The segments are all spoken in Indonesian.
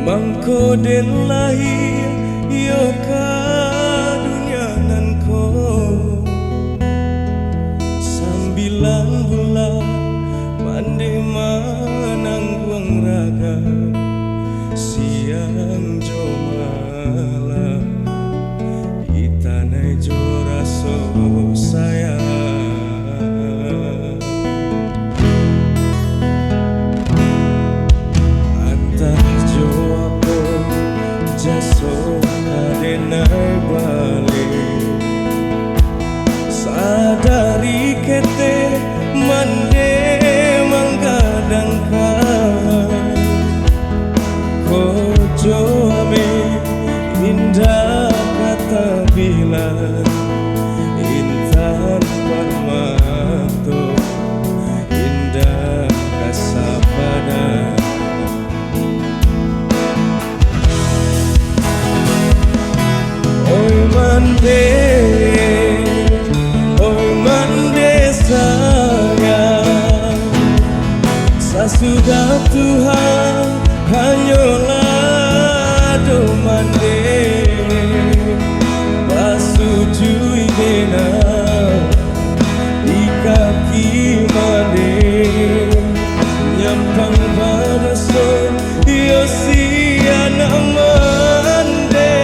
Mangko den lahir yo ka dunia nan ko sambilan bulan mandi manangguang raga siang jo malam itanai jo raso sayang adenai balik sadari kete mande manggadangkan kojo ame indah kata bilang intan permata indah kasapada. Oi mande sayang, sesudah Tuhan hanyalah do mande pasujui dena di kaki mande nyampang pada son yo siana mande.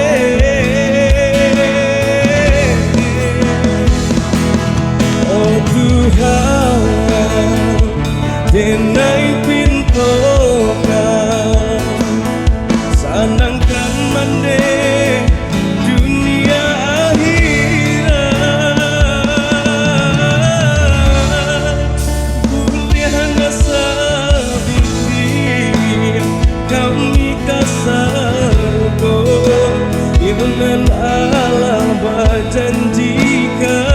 Denai pintokan sanangkan mande dunia akhirat kuliah nasa bikin kami kasarko ibnan Allah berjanjikan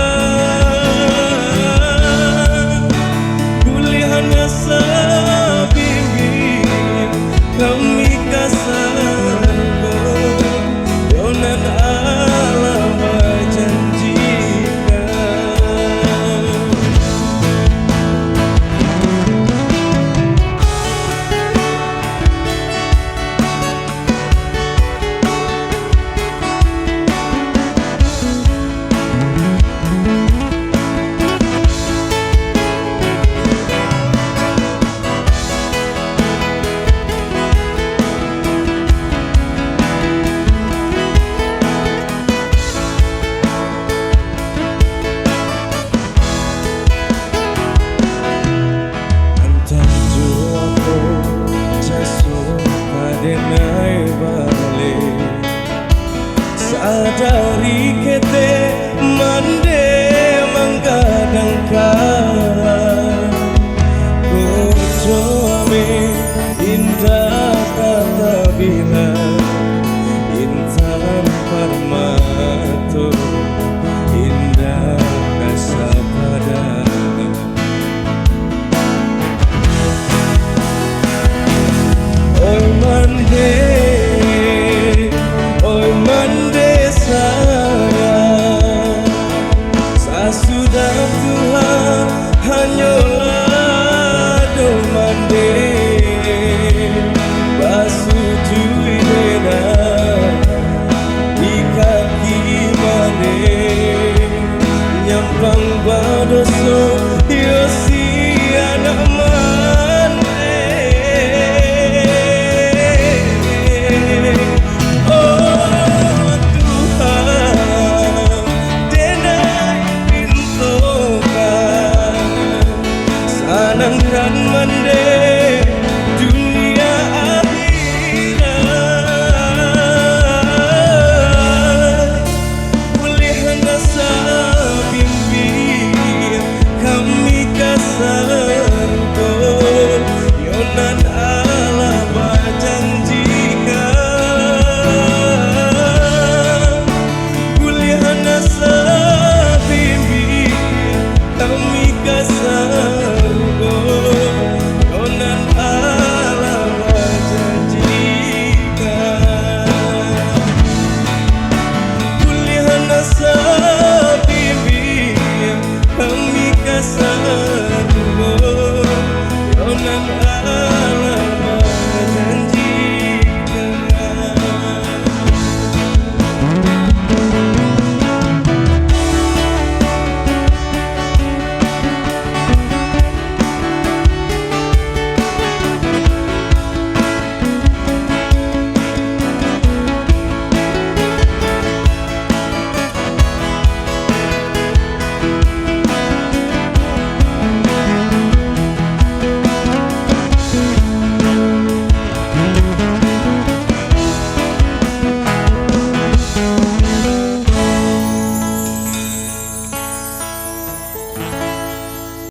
kami kasar donan Allah berjanjikan. Adenai balik sadari ke